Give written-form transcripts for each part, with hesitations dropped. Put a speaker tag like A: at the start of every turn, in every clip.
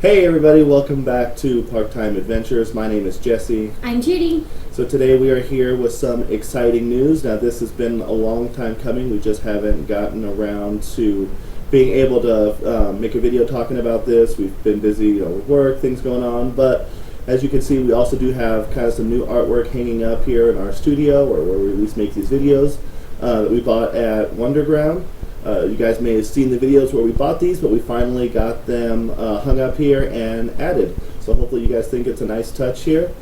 A: Hey everybody, welcome back to Park Time Adventures. My name is Jesse.
B: I'm Judy.
A: So today we are here with some exciting news. Now this has been a long time coming. We just haven't gotten around to being able to make a video talking about this. We've been busy, with work, things going on. But as you can see, we also do have kind of some new artwork hanging up here in our studio, or where we at least make these videos, that we bought at Wonderground. You guys may have seen the videos where we bought these, but we finally got them hung up here and added. So hopefully you guys think it's a nice touch here.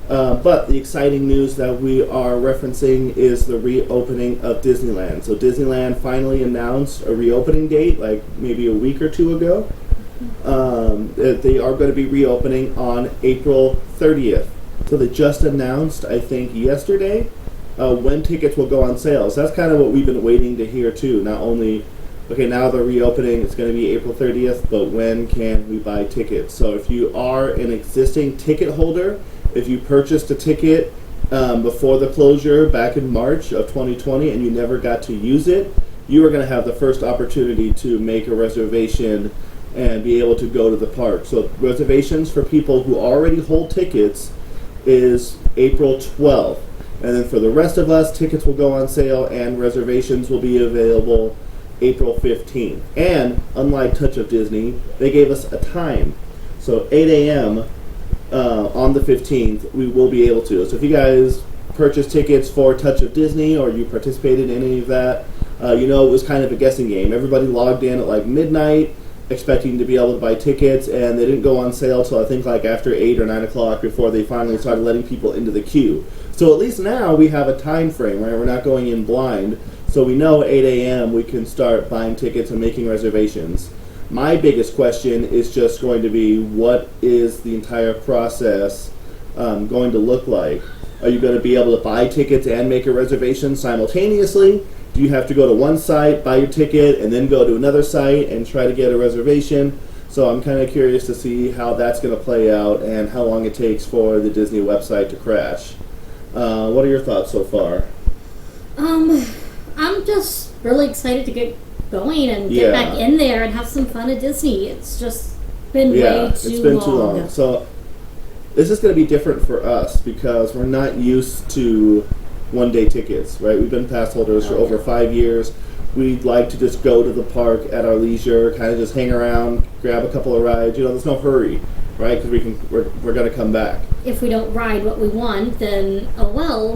A: But the exciting news that we are referencing is the reopening of Disneyland. So Disneyland finally announced a reopening date, like maybe a week or two ago. They are going to be reopening on April 30th. So they just announced, I think, yesterday, when tickets will go on sale. So that's kind of what we've been waiting to hear too. Not only, okay, now they're reopening, it's going to be April 30th, but when can we buy tickets? So if you are an existing ticket holder, if you purchased a ticket before the closure back in March of 2020 and you never got to use it, you are going to have the first opportunity to make a reservation and be able to go to the park. So reservations for people who already hold tickets is April 12th. And then for the rest of us, tickets will go on sale and reservations will be available April 15th. And unlike Touch of Disney, they gave us a time. So 8 a.m. On the 15th, we will be able to. So if you guys purchased tickets for Touch of Disney or you participated in any of that, it was kind of a guessing game. Everybody logged in at like midnight, expecting to be able to buy tickets, and they didn't go on sale till I think like after 8 or 9 o'clock before they finally started letting people into the queue. So at least now we have a time frame, right? We're not going in blind. So we know at 8 a.m. we can start buying tickets and making reservations. My biggest question is just going to be, what is the entire process going to look like? Are you going to be able to buy tickets and make a reservation simultaneously? Do you have to go to one site, buy your ticket, and then go to another site and try to get a reservation? So I'm kind of curious to see how that's going to play out and how long it takes for the Disney website to crash. What are your thoughts so far?
B: I'm just really excited to get going and get back in there and have some fun at Disney. It's just been way too long.
A: So this is going to be different for us because we're not used to one-day tickets, right? We've been pass holders for over 5 years. We'd like to just go to the park at our leisure, kind of just hang around, grab a couple of rides. There's no hurry, right? Because we're going to come back.
B: If we don't ride what we want, then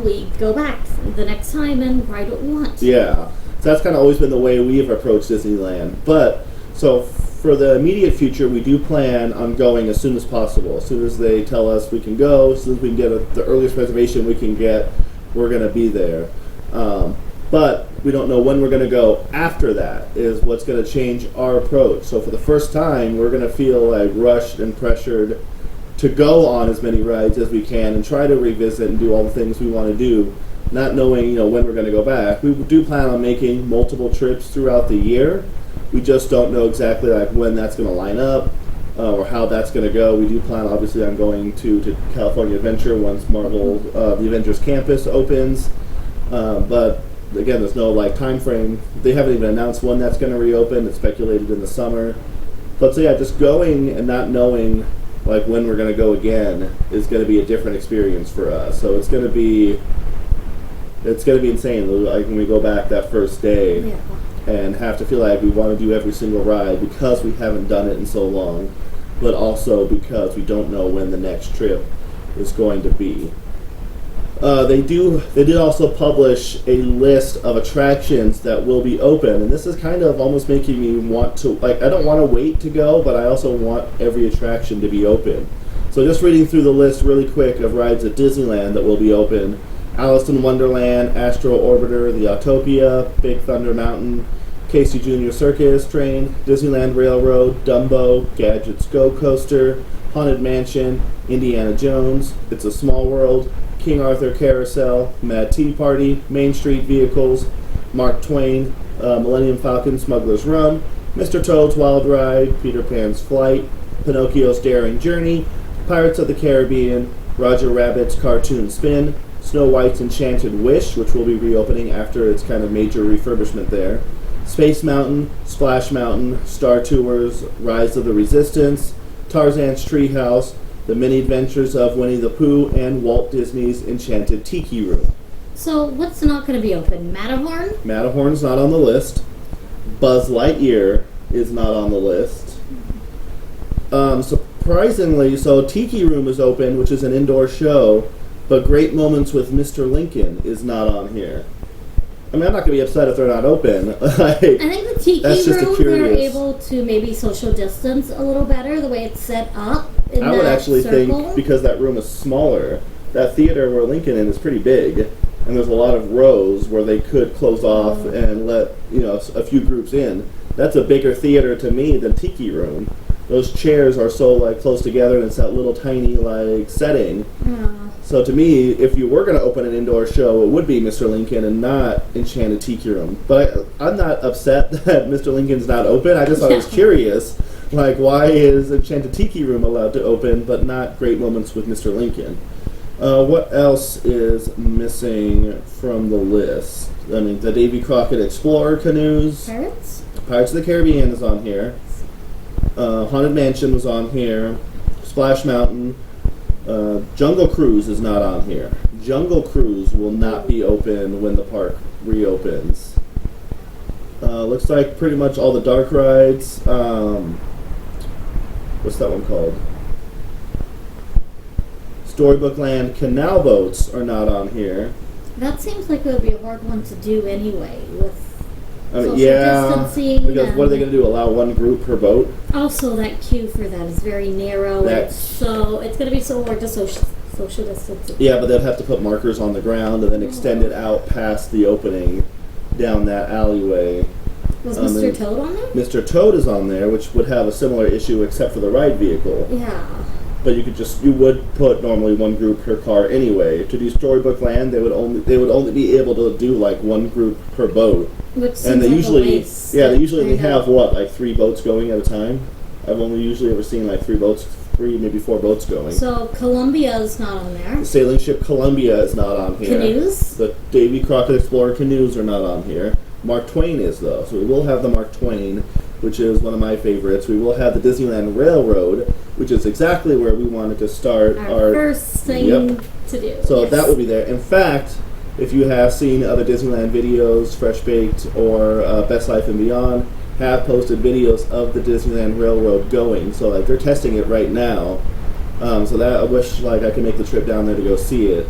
B: we go back the next time and ride what we want.
A: Yeah, so that's kind of always been the way we've approached Disneyland. But so for the immediate future, we do plan on going as soon as possible. As soon as they tell us we can go, as soon as we can get the earliest reservation we can get, we're going to be there. But we don't know when we're going to go after that is what's going to change our approach. So for the first time, we're going to feel like rushed and pressured to go on as many rides as we can and try to revisit and do all the things we want to do, not knowing when we're going to go back. We do plan on making multiple trips throughout the year. We just don't know exactly when that's going to line up or how that's going to go. We do plan obviously on going to California Adventure once Marvel the Avengers Campus opens, but again, there's no time frame. They haven't even announced when that's going to reopen. It's speculated in the summer. But so just going and not knowing when we're going to go again is going to be a different experience for us. So it's going to be insane. When we go back that first day and have to feel like we want to do every single ride because we haven't done it in so long, but also because we don't know when the next trip is going to be. They did also publish a list of attractions that will be open, and this is kind of almost making me want to, I don't want to wait to go, but I also want every attraction to be open. So just reading through the list really quick of rides at Disneyland that will be open: Alice in Wonderland, Astro Orbiter, the Autopia, Big Thunder Mountain, Casey Jr. Circus Train, Disneyland Railroad, Dumbo, Gadgets Go Coaster, Haunted Mansion, Indiana Jones, It's a Small World, King Arthur Carousel, Mad Tea Party, Main Street Vehicles, Mark Twain, Millennium Falcon Smuggler's Run, Mr. Toad's Wild Ride, Peter Pan's Flight, Pinocchio's Daring Journey, Pirates of the Caribbean, Roger Rabbit's Cartoon Spin, Snow White's Enchanted Wish, which will be reopening after its kind of major refurbishment there, Space Mountain, Splash Mountain, Star Tours, Rise of the Resistance, Tarzan's Treehouse, The Many Adventures of Winnie the Pooh, and Walt Disney's Enchanted Tiki Room.
B: So what's not going to be open? Matterhorn?
A: Matterhorn's not on the list. Buzz Lightyear is not on the list. Surprisingly, so Tiki Room is open, which is an indoor show, but Great Moments with Mr. Lincoln is not on here. I mean, I'm not going to be upset if they're not open.
B: I think the Tiki Room, they're
A: curious.
B: able to maybe social distance a little better, the way it's set up in
A: I would
B: that
A: actually
B: circle.
A: think, because that room is smaller, that theater where Lincoln is pretty big, and there's a lot of rows where they could close off and let a few groups in. That's a bigger theater to me than Tiki Room. Those chairs are so close together, and it's that little tiny setting.
B: Yeah.
A: So to me, if you were going to open an indoor show, it would be Mr. Lincoln and not Enchanted Tiki Room. But I'm not upset that Mr. Lincoln's not open. I just thought it was curious, why is Enchanted Tiki Room allowed to open but not Great Moments with Mr. Lincoln? What else is missing from the list? I mean, the Davy Crockett Explorer canoes. Pirates of the Caribbean is on here. Haunted Mansion was on here. Splash Mountain. Jungle Cruise is not on here. Jungle Cruise will not be open when the park reopens. Looks like pretty much all the dark rides. What's that one called? Storybook Land canal boats are not on here.
B: That seems like it would be a hard one to do anyway with social
A: distancing. Because what are they going to do? Allow one group per boat?
B: Also, that queue for that is very narrow, and it's going to be so hard to social distance.
A: Yeah, but they'll have to put markers on the ground and then extend it out past the opening down that alleyway.
B: Was Mr. Toad on there?
A: Mr. Toad is on there, which would have a similar issue except for the ride vehicle.
B: Yeah.
A: But you would put normally one group per car anyway. To do Storybook Land, they would only be able to do one group per boat.
B: Which seems
A: and they
B: like
A: usually
B: a waste.
A: they usually have 3 boats going at a time. I've only usually ever seen 3 maybe 4 boats going.
B: So Columbia is not on there.
A: The sailing ship Columbia is not on here.
B: Canoes?
A: The Davy Crockett Explorer canoes are not on here. Mark Twain is though, so we will have the Mark Twain, which is one of my favorites. We will have the Disneyland Railroad, which is exactly where we wanted to start
B: our first thing to do.
A: So that will be there. In fact, if you have seen other Disneyland videos, Fresh Baked or Best Life and Beyond, have posted videos of the Disneyland Railroad going. So they're testing it right now. So that I wish I could make the trip down there to go see it.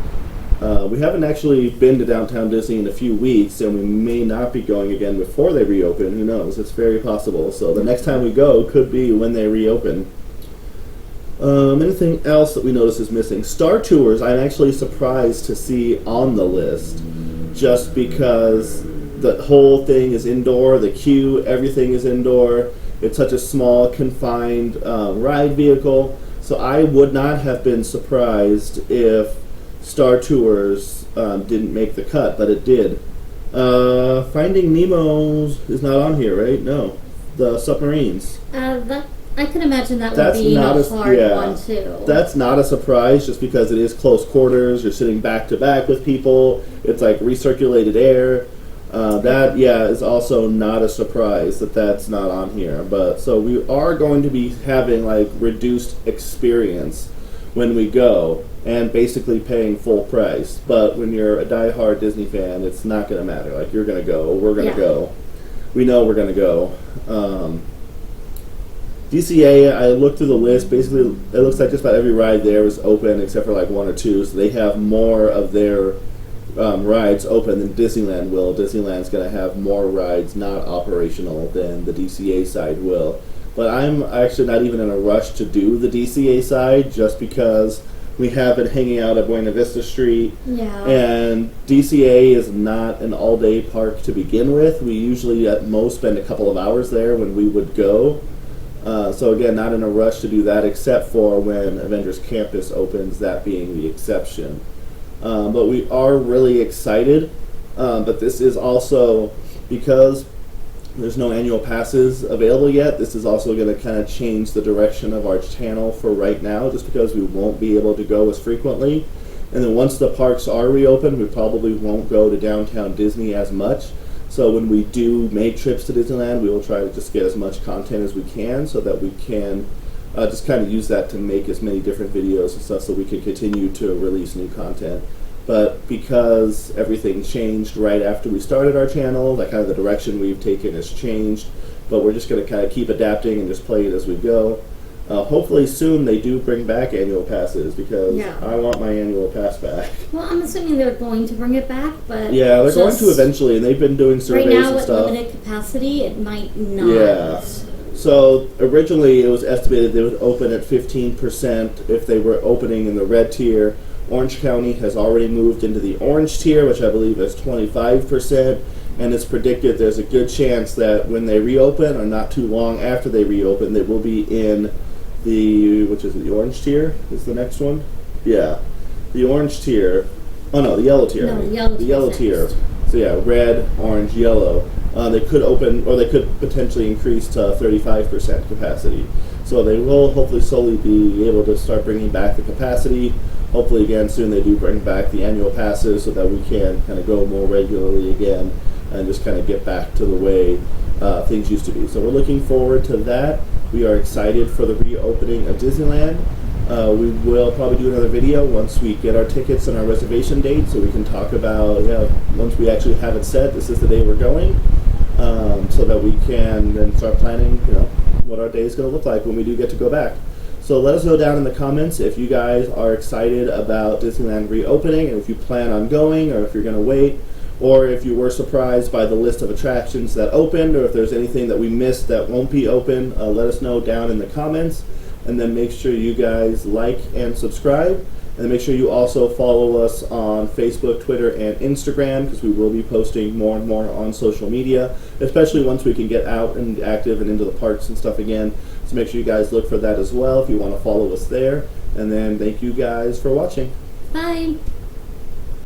A: We haven't actually been to Downtown Disney in a few weeks, and we may not be going again before they reopen. Who knows? It's very possible. So the next time we go could be when they reopen. Anything else that we notice is missing? Star Tours, I'm actually surprised to see on the list, just because the whole thing is indoor, the queue, everything is indoor. It's such a small, confined ride vehicle. So I would not have been surprised if Star Tours didn't make the cut, but it did. Finding Nemo is not on here, right? No. The submarines.
B: I can imagine that would be a hard one, too.
A: That's not a surprise, just because it is close quarters. You're sitting back to back with people. It's recirculated air. That is also not a surprise that that's not on here. But so we are going to be having reduced experience when we go, and basically paying full price. But when you're a diehard Disney fan, it's not going to matter. You're going to go, we're going to go. We know we're going to go. DCA, I looked through the list. Basically, it looks like just about every ride there is open except for 1 or 2. So they have more of their rides open than Disneyland will. Disneyland's going to have more rides not operational than the DCA side will. But I'm actually not even in a rush to do the DCA side, just because we have been hanging out at Buena Vista Street.
B: Yeah.
A: And DCA is not an all-day park to begin with. We usually at most spend a couple of hours there when we would go. So again, not in a rush to do that, except for when Avengers Campus opens, that being the exception. But we are really excited. But this is also, because there's no annual passes available yet, this is also going to kind of change the direction of our channel for right now, just because we won't be able to go as frequently. And then once the parks are reopened, we probably won't go to Downtown Disney as much. So when we do make trips to Disneyland, we will try to just get as much content as we can, so that we can just kind of use that to make as many different videos and stuff so we can continue to release new content. But because everything changed right after we started our channel, that kind of the direction we've taken has changed. But we're just going to kind of keep adapting and just play it as we go. Hopefully soon they do bring back annual passes, because I want my annual pass back.
B: Well, I'm assuming they're going to bring it back, but
A: yeah, they're going to eventually, and they've been doing surveys
B: right now
A: and
B: with
A: stuff.
B: Limited capacity, it might not.
A: Yeah. So originally it was estimated they would open at 15% if they were opening in the red tier. Orange County has already moved into the orange tier, which I believe is 25%, and it's predicted there's a good chance that when they reopen, or not too long after they reopen, they will be in the, which is it, the orange tier is the next one? Yeah. The orange tier. Oh no, the yellow tier.
B: No,
A: the yellow tier. So yeah, red, orange, yellow. They could open, or they could potentially increase to 35% capacity. So they will hopefully slowly be able to start bringing back the capacity. Hopefully again soon they do bring back the annual passes so that we can kind of go more regularly again and just kind of get back to the way things used to be. So we're looking forward to that. We are excited for the reopening of Disneyland. We will probably do another video once we get our tickets and our reservation date, so we can talk about, once we actually have it set, this is the day we're going, so that we can then start planning, what our day is going to look like when we do get to go back. So let us know down in the comments if you guys are excited about Disneyland reopening, and if you plan on going, or if you're going to wait, or if you were surprised by the list of attractions that opened, or if there's anything that we missed that won't be open. Let us know down in the comments. And then make sure you guys like and subscribe. And then make sure you also follow us on Facebook, Twitter, and Instagram, because we will be posting more and more on social media, especially once we can get out and active and into the parks and stuff again. So make sure you guys look for that as well if you want to follow us there. And then thank you guys for watching.
B: Bye.